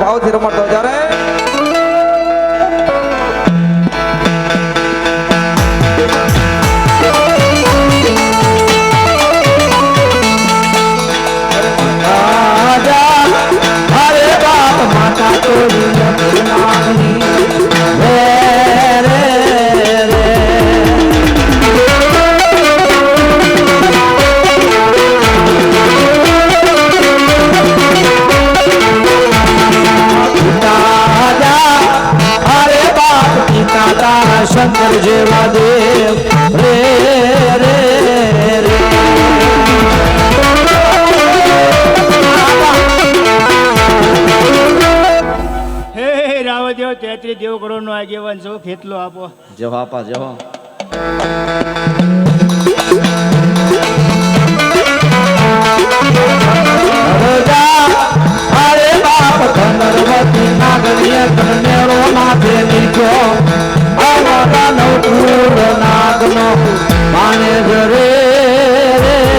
ભાવથી રમતો જ્યારે શંકર જેવા દેવ રે રે રે હે રાવદેવ 33 દેવગણો નો આગેવાન છો ખેતલો આપો જેવો આપા જેવો અરે બાપ ધનરવતી નાગરીય ધનેરો માથે નીચો આવતા નવપુર નાગનો માને રે રે રે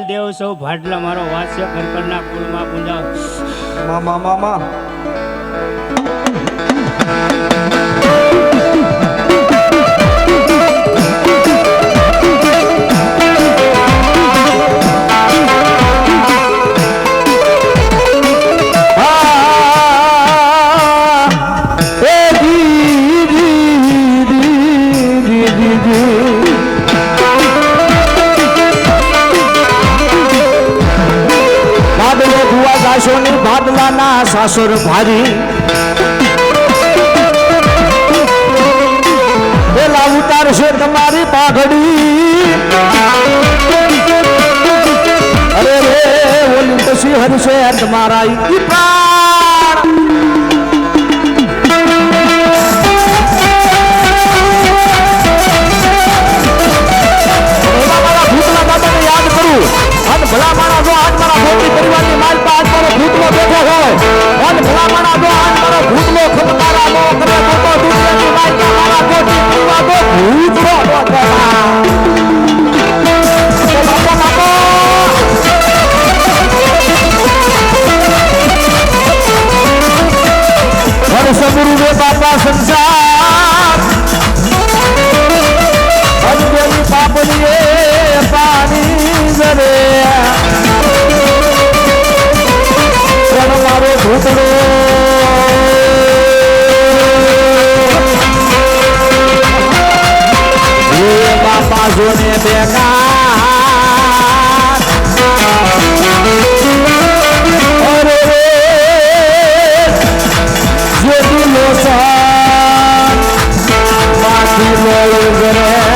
દેવ સૌ ભાડલા મારો વાસ્ય કરકરના કુળમાં પૂંજાવ મામા મામા ભાદલાના સાસુર ભારી પેલા ઉતારશે તમારી પાઘડી અરે રે ઓલી પછી હરશે તમારા ઈ પ્રાણ ભૂતના દાદાને યાદ કરું અને ભલા મારા જો આજ મારા મોટી પરિવારની માલ આજ મારો ભૂતલો બેઠો હોય અને ભલા મારા જો આજ મારો ભૂતલો ખમકારા નો કરે તો દુનિયાની માલ મારા મોટી પરિવાર તો ભૂતલો સબુરુ રે બાપા સંસાર અંજલી પાપડીએ પાણી જરે ભૂતડો એ બાપા જોને બેકાર અરે જે દિલો સાન માથી લોય કરે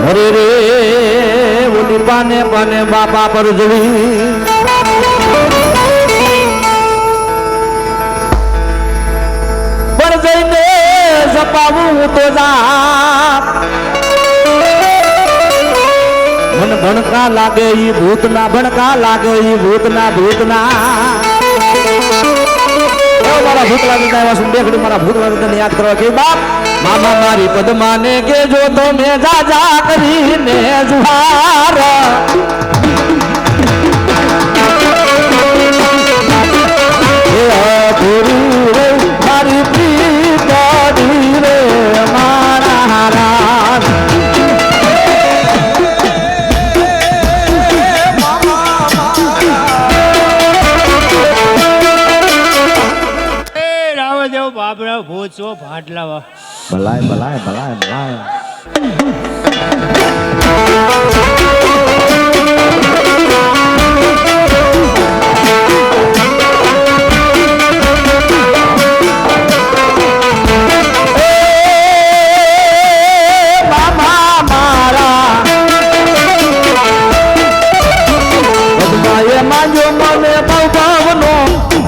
હરે રે ઓલી પાને પાને બાપા પર જવી પણ જઈને જપાવું તો જા મન ભણકા લાગે ઈ ભૂતના ભણકા લાગે ઈ ભૂતના મારા ભૂતલા દાદા એવા સુન દેખડી મારા ભૂતલા દાદાને યાદ કરવા કે બાપ મામા મારી પદ્માને કે જો તો મે જાજા કરીને જુહાર એ પૂરી રે મારી પ્રીતડી રે મારા હારા રાવદેવ બાપરા ભૂત છો ભાટલાવા ભલાય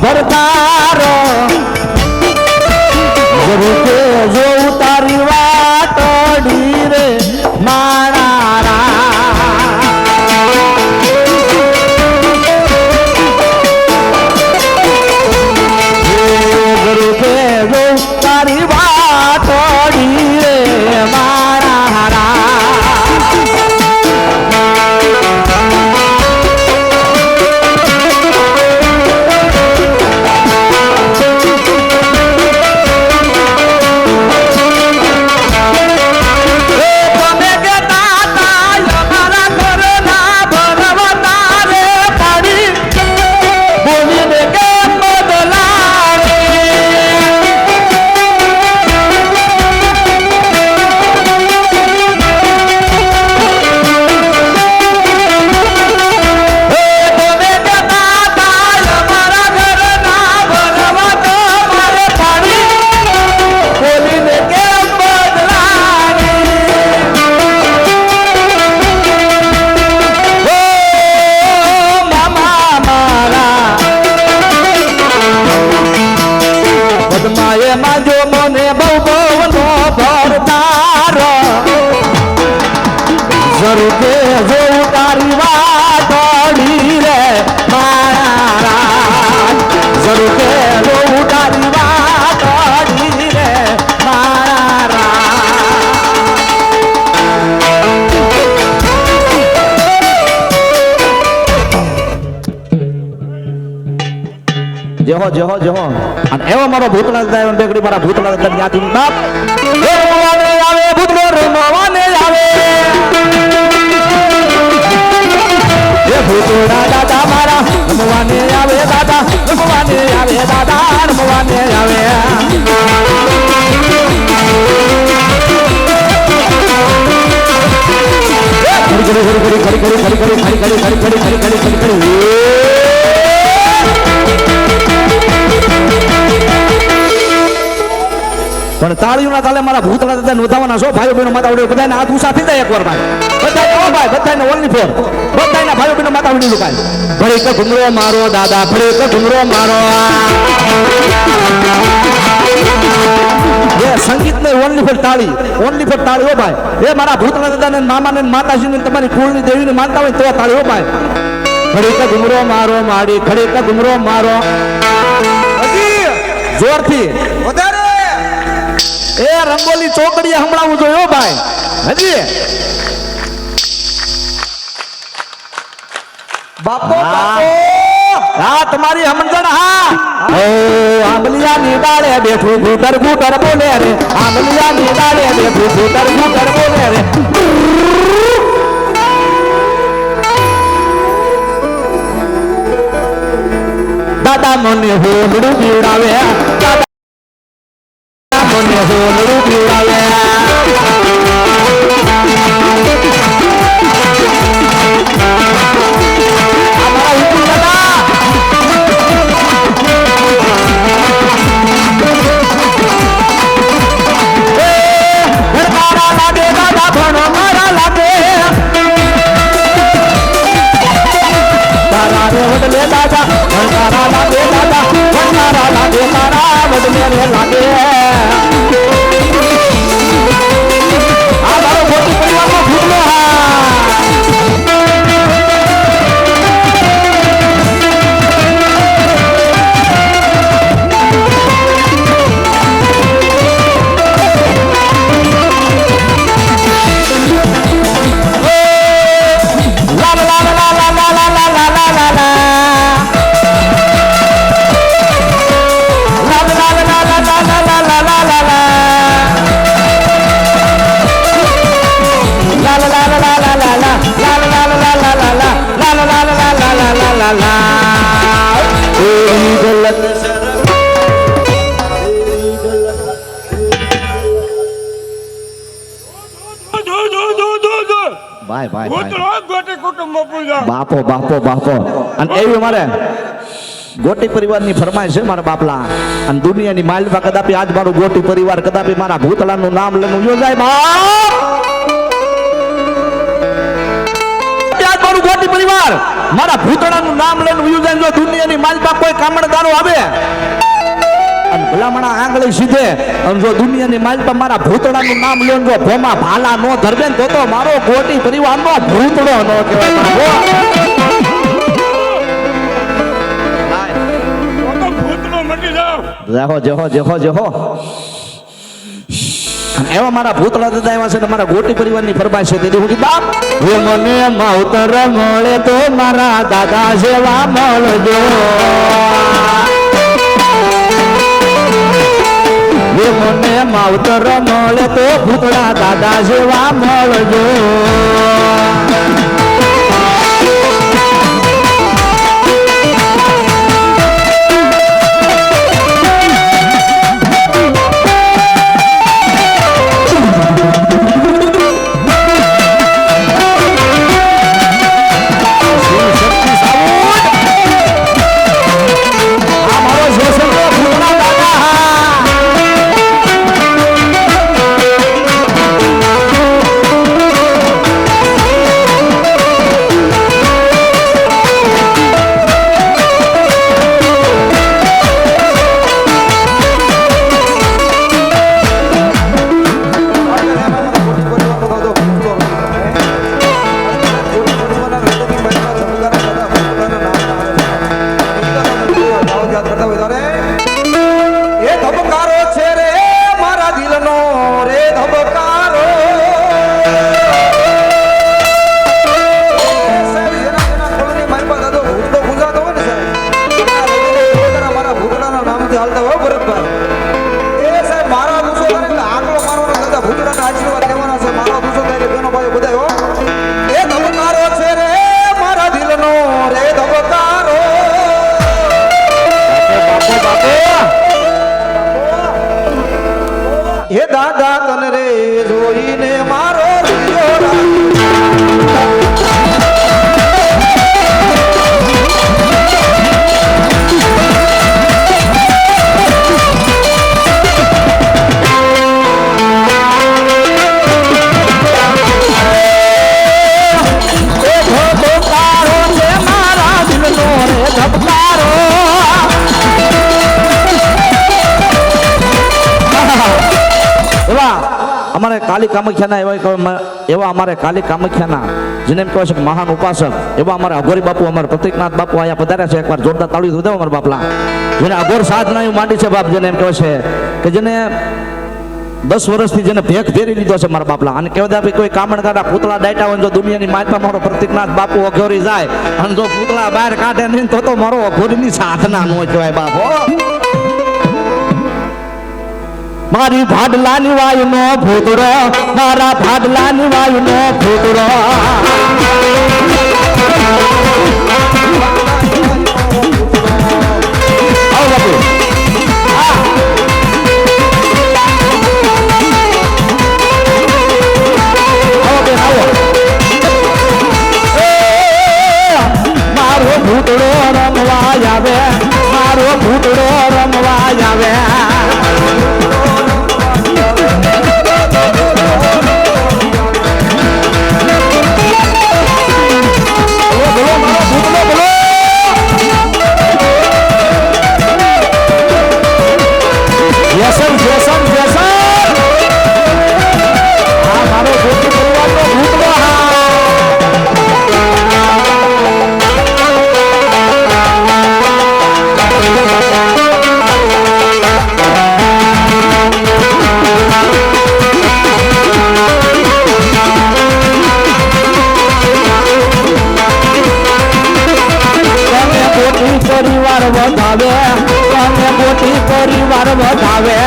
ભરતારો જો ઉતારી વાટડી રે મારા જો તારી વાટડી રે મારા એમાં જો મને બહુ નો ભરતારો જરૂર કે જો તારી વાટડી રે મારા જરૂર કે જો તારી વાટડી રે મારા જેહો અને એવો મારો ભૂતલા દાદા બેગડી મારા ભૂતલા દાદા યાદી બાપ રમવાને આવે ભૂતલો રમવાને આવે એ ભૂતલા દાદા મારા રમવાને આવે દાદા રમવાને આવે દાદા રમવાને આવે પણ તાળીઓના તાલે મારા ભૂતળા દાદા નોંધાવાના છો ભાઈઓ બહેનો માતા વડીલો બધાને હાથ ઊંચા થઈ જાય એકવાર ભાઈ બધાને બધાને ઓનલી ફોર બધાના ભાઈઓ બહેનો માતા વડીલો ભાઈ ભલે કે ઘુંગરો મારો દાદા ભલે કે ઘુંગરો મારો એ સંગીત ને ઓનલી ફોર તાળી હો ભાઈ એ મારા ભૂતળા દાદા ને મામા ને માતાજી ને તમારી કુળની દેવીને માનતા હોય તો તાળી હો ભાઈ ખડીક ઘુમરો મારો માડી ખડીક ઘુમરો મારો હજી જોરથી વધારે એ રંગોલી ચોકડીએ હમણાં જોયો ભાઈ હજી બાપો હા. બાપો હા તમારી સમજણ હા ઓ આંબલિયાની ડાળે બેઠું ગુટર ગુટર બોલે રે આંબલિયાની ડાળે બેઠું ગુટર ગુટર બોલે રે દાદા મને હોલડું પીવડાવે દાદા મને હોલડું પીવડાવે અમારા હુકુમ દાદા ભણકારા લાગે દાદા ભણો મારા લાગે તારા રે વડલે દાદા ભણકારા લાગે દાદા ભણકારા લાગે તારા વડલે રે લાગે આ મારો મોટી પરિવારનો ભૂતલો હા La la la la la la la la la la la la. La la la la la la la la la la la la. La la la la la la la la. La la la la la la la la. La la la la la la la la la. ગલત ભાઈ ભાઈ ભાઈ બાપો બાપો બાપો અને એવી મારે ગોટી પરિવારની ફરમાઈશ છે મારા બાપલા અને દુનિયાની માલમાં કદાપી આજ મારું ગોટી પરિવાર કદાપી મારા ભૂતળાનું નામ લઈને યોજાય બાપ આજ મારું ગોટી પરિવાર મારા ભૂતળાનું નામ લઈને યોજાય જો દુનિયાની માલમાં કોઈ કામણદારો આવે અને ભલામણા આંગળી સીધે અને જો દુનિયાની માલપા મારા ભૂતડાનું નામ લ્યો જો ભોમાં ભાલા નો ધરબે ને તો મારો ગોટી પરિવારનો ભૂતડો નો કહેવાય જેહો જેહો જેહો એવા મારા ભૂતળા દાદા એવા છે ને મારા ગોટી પરિવારની ફરમાઈશ છે તેથી હું કીધું બાપ હે મને માવતર મળે તો મારા દાદા જેવા મળજો મને માવતર મળે તો ભૂતળા દાદા જેવા મળજો હે દાદા તન રે જોઈને મારો રિયો અમારે કાલી કામાખ્યાના એવા અમારે કાલી કામાખ્યાના જેને એમ કહેવાય છે કે મહાન ઉપાસક એવા અમારા અઘોરી બાપુ અમારા પ્રતિકનાથ બાપુ અહીંયા પધાર્યા છે. એકવાર જોરદાર તાળી દો અમારા બાપલા, જેને અઘોર સાધના એવું માંડી છે બાપ, જેને એમ કહેવાય છે કે જેને 10 વર્ષથી જેને ભેખ ફેરી લીધો છે મારા બાપલા. અને કહેવાય ભાઈ કોઈ કામણ કાઢા પૂતળા દાયટા હોય, જો દુનિયાની માલપા મારો પ્રતિકનાથ બાપુ અઘોરી જાય અને જો પૂતળા બહાર કાઢે નહીં તો મારો અઘોરીની સાધના ન કહેવાય બાપો. મારી ભાડલાની વાયુનો ભૂતળો, મારા ભાડલાની વાયુનો ભૂતળો, આવો બાપુ. મારો ભૂતળો રમવા આવે, મારો ભૂતળો રમવા આવે. પરિવાર વધાવે, તમે મોટી પરિવાર વધાવે.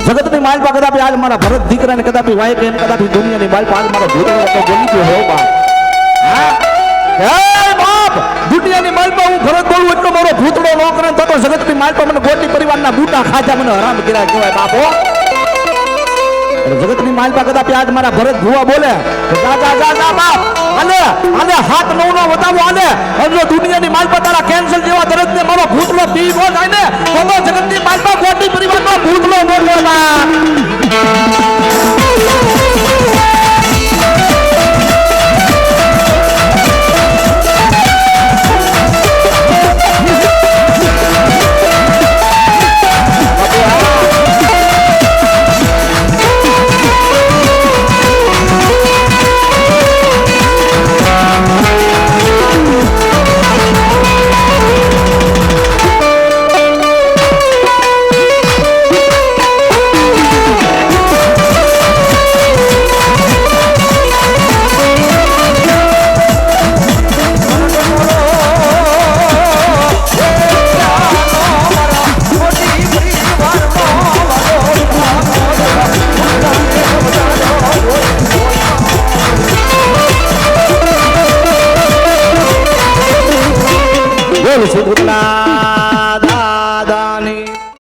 જગતની માલપા કદાપી આજ મારા ભરત દીકરાને કદાપી વાય કે કદાપી દુનિયાની માલપા આજ મારો ભૂતળો તો બની ગયો હો બાપ. હે બાપ, દુનિયાની માલપા હું ભરત બોલું એટલો મારો ભૂતળો ન કરે તો જગતની માલપા મને ગોટી પરિવારના બૂટા ખાધા મને હરામ કર્યા કહેવાય બાપો. જગતની માલપા કદાપી આજ મારા ભરત ભુવા બોલે જા જા જા જા બાપ, આલે આલે હાથ નવ નો બતાવો, આલે જો દુનિયાની માલપા તારા કેન્સર જેવા દર્દ ને મારો ભૂતલો પી નો જાય ને તો જગતની માલપા ગોટી પરિવારનો ભૂતલો નો બોલા. શ્રી ભૂતનાથ